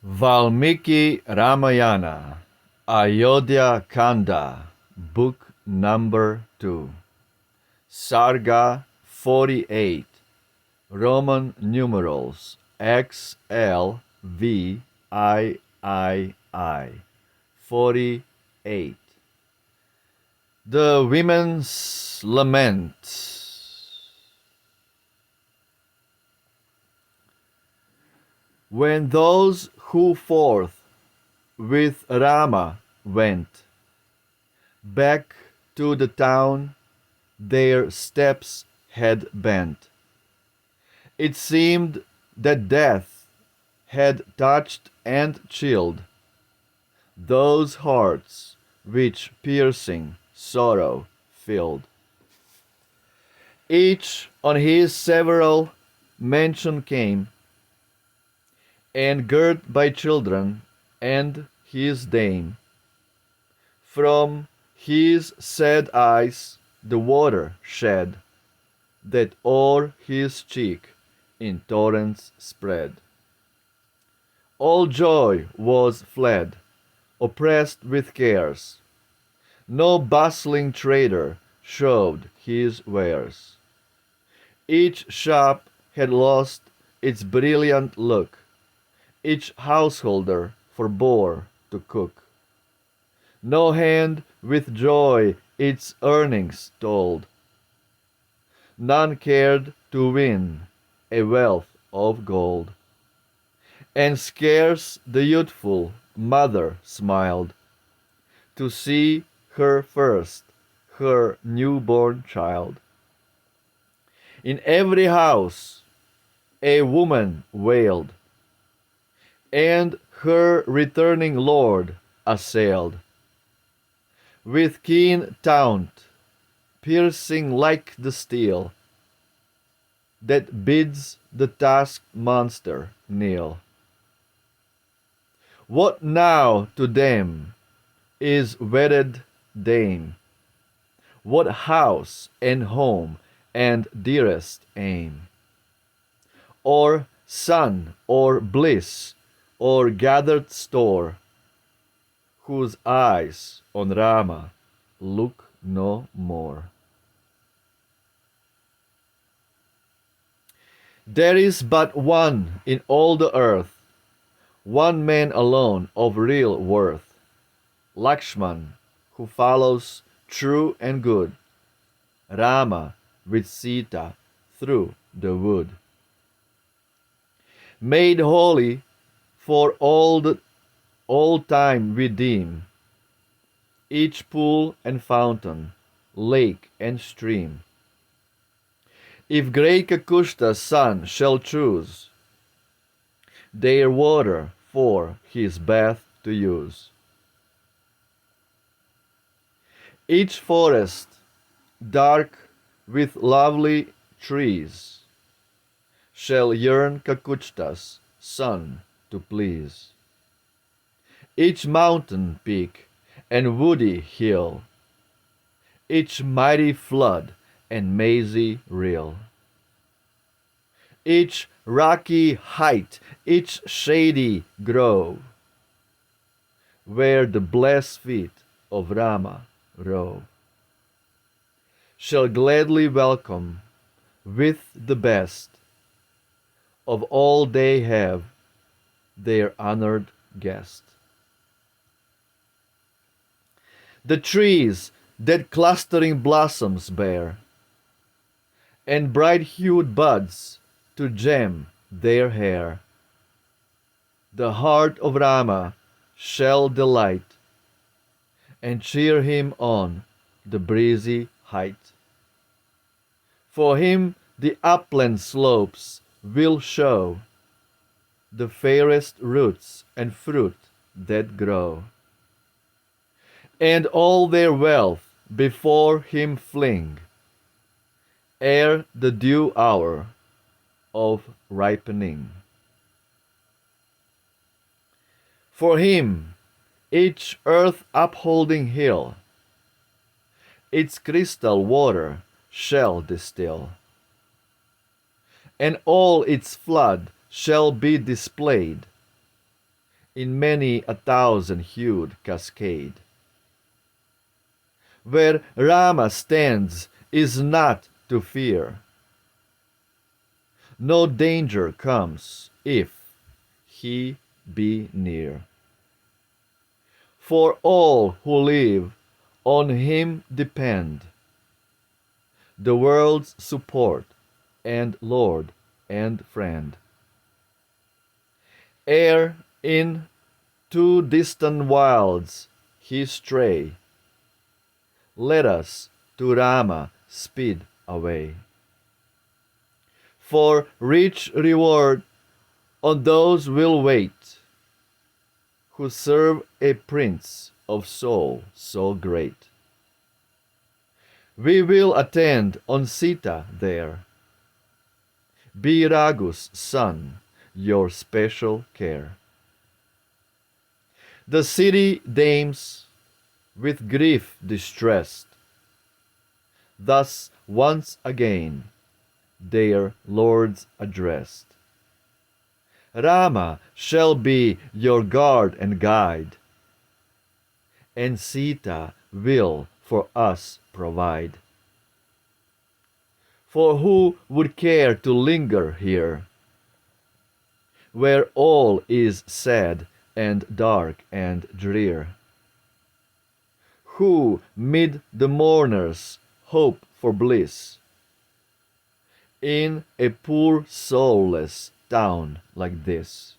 Valmiki Ramayana, Ayodhya Kanda, Book number 2, Sarga 48, Roman numerals XLVIII, 48. The Women's Lament. When those who forth with Rama went back to the town, their steps had bent. It seemed that death had touched and chilled those hearts which piercing sorrow filled. Each on his several mansion came, and girt by children and his dame. From his sad eyes the water shed, that o'er his cheek in torrents spread. All joy was fled, oppressed with cares. No bustling trader showed his wares. Each shop had lost its brilliant look. Each householder forbore to cook. No hand with joy its earnings told. None cared to win a wealth of gold. And scarce the youthful mother smiled to see her first, her newborn child. In every house a woman wailed, and her returning lord assailed with keen taunt, piercing like the steel that bids the tasked monster kneel. What now to them is wedded dame? What house and home and dearest aim? Or son, or bliss, or gathered store, whose eyes on Rama look no more. There is but one in all the earth, one man alone of real worth, Lakshman, who follows true and good, Rama with Sita through the wood. Made holy for all time we deem each pool and fountain, lake and stream. If great Kakushta's son shall choose their water for his bath to use, each forest dark with lovely trees shall yearn Kakushta's son to please. Each mountain peak and woody hill, each mighty flood and mazy rill, each rocky height, each shady grove, where the blessed feet of Rama rove, shall gladly welcome with the best of all they have their honored guest. The trees that clustering blossoms bear, and bright-hued buds to gem their hair, the heart of Rama shall delight, and cheer him on the breezy height. For him the upland slopes will show the fairest roots and fruit that grow, and all their wealth before him fling, ere the due hour of ripening. For him each earth upholding hill its crystal water shall distill, and all its flood shall be displayed in many a thousand-hued cascade. Where Rama stands is not to fear. No danger comes if he be near. For all who live on him depend, the world's support and Lord and friend. Ere in to distant wilds he stray, let us to Rama speed away. For rich reward on those will wait, who serve a prince of soul so great. We will attend on Sita there. Be Raghu's son your special care. The city dames, with grief distressed, thus once again their lords addressed. Rama shall be your guard and guide, and Sita will for us provide. For who would care to linger here, where all is sad and dark and drear? Who mid the mourners hope for bliss, in a poor soulless town like this?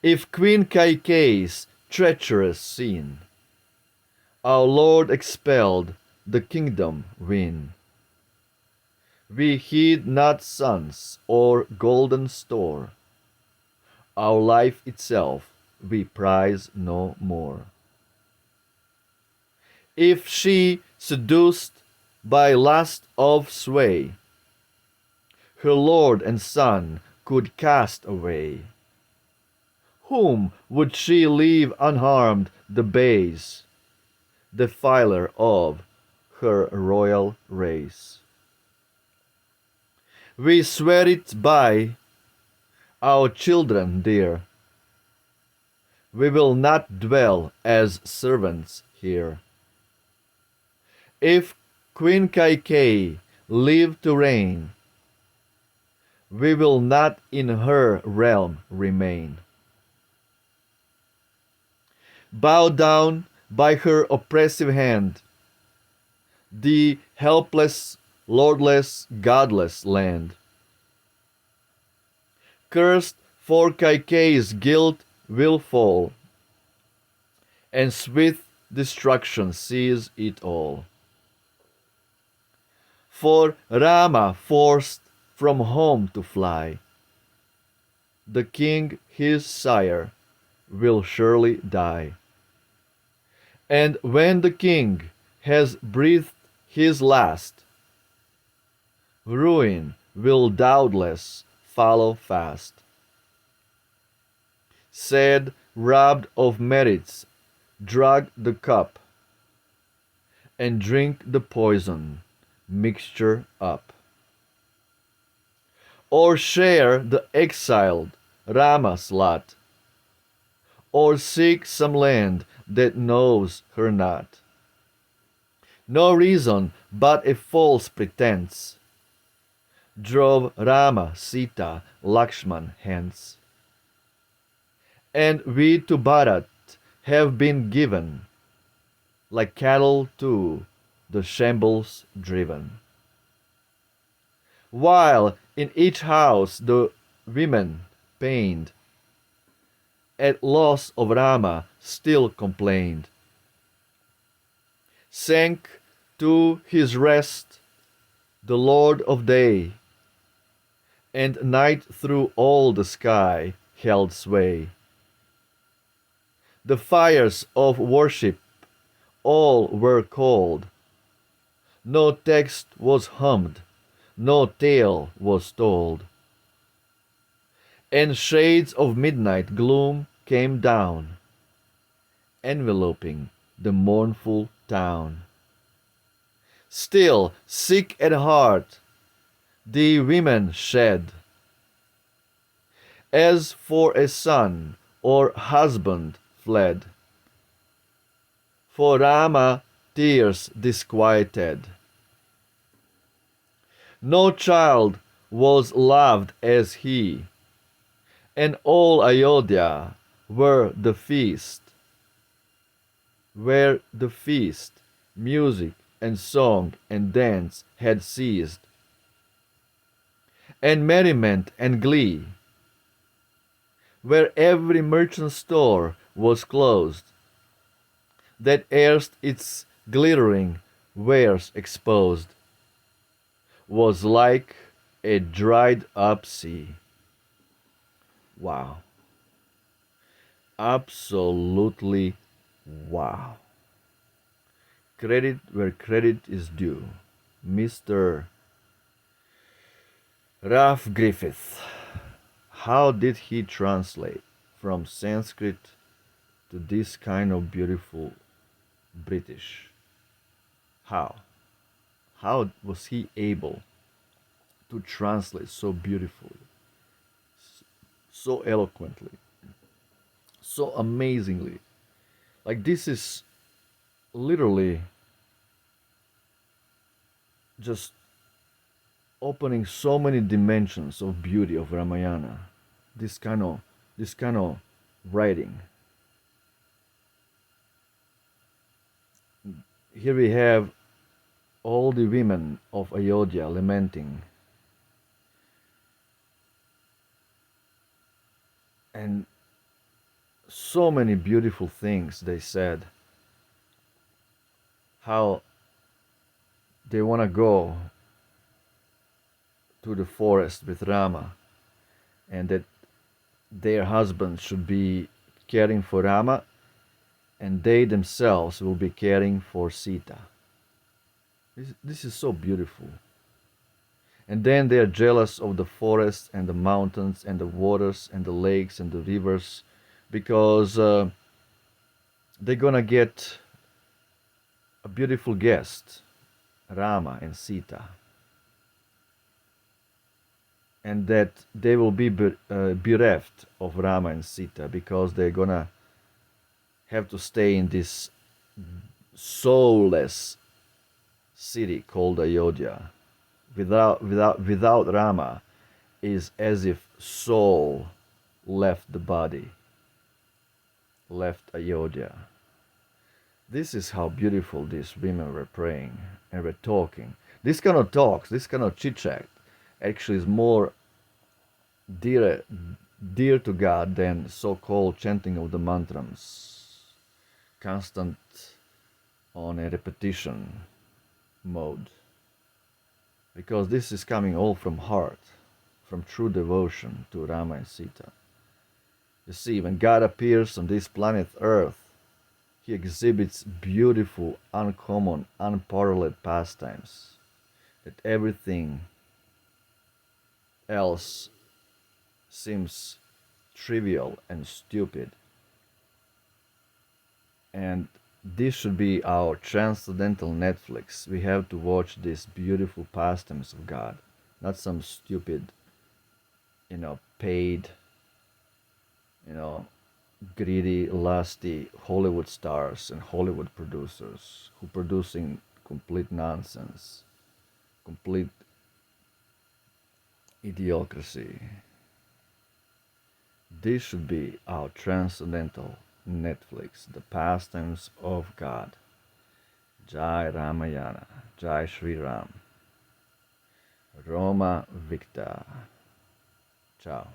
If Queen Kaikeyi's treacherous sin our Lord expelled, the kingdom win, we heed not sons or golden store, our life itself we prize no more. If she, seduced by lust of sway, her lord and son could cast away, whom would she leave unharmed the base, defiler of her royal race? We swear it by our children dear, we will not dwell as servants here. If Queen Kaikeyi live to reign, we will not in her realm remain. Bow down by her oppressive hand, the helpless, lordless, godless land. Cursed for Kaikeyi's guilt will fall, and swift destruction seize it all. For Rama forced from home to fly, the king his sire will surely die. And when the king has breathed his last, ruin will doubtless follow fast. Sad, robbed of merits, drug the cup, and drink the poison mixture up. Or share the exiled Rama's lot, or seek some land that knows her not. No reason but a false pretense drove Rama, Sita, Lakshman hence. And we to Bharat have been given, like cattle to the shambles driven. While in each house the women pained, at loss of Rama still complained, sank to his rest the Lord of Day, and night through all the sky held sway. The fires of worship all were cold, no text was hummed, no tale was told, and shades of midnight gloom came down, enveloping the mournful town. Still, sick at heart, the women shed, as for a son or husband fled. For Rama tears disquieted. No child was loved as he, and all Ayodhya were the feast, where the feast, music and song and dance had ceased, and merriment and glee, where every merchant's store was closed, that erst its glittering wares exposed, was like a dried up sea. Wow. Absolutely wow. Credit where credit is due. Mr. Ralph Griffith. How did he translate from Sanskrit to this kind of beautiful British? How? How was he able to translate so beautifully, so eloquently, so amazingly? Like, this is literally just opening so many dimensions of beauty of Ramayana. This kind of writing. Here we have all the women of Ayodhya lamenting, and so many beautiful things they said. How they want to go to the forest with Rama, and that their husbands should be caring for Rama, and they themselves will be caring for Sita. This is so beautiful. And then they are jealous of the forests and the mountains and the waters and the lakes and the rivers, because they're gonna get a beautiful guest, Rama and Sita, and that they will be bereft of Rama and Sita, because they're gonna have to stay in this soulless city called Ayodhya. Without Rama is as if soul left the body, left Ayodhya. This is how beautiful these women were praying and were talking. This kind of talks, this kind of chit chat, actually is more dear to God than so-called chanting of the mantras, constant on a repetition mode. Because this is coming all from heart, from true devotion to Rama and Sita. You see, when God appears on this planet Earth, he exhibits beautiful, uncommon, unparalleled pastimes, that everything else seems trivial and stupid. And this should be our transcendental Netflix. We have to watch these beautiful pastimes of God, not some stupid, paid, greedy, lusty Hollywood stars and Hollywood producers who producing complete nonsense, complete idiocracy. This should be our transcendental Netflix, the pastimes of God. Jai Ramayana, Jai Shri Ram, Roma Victa. Ciao.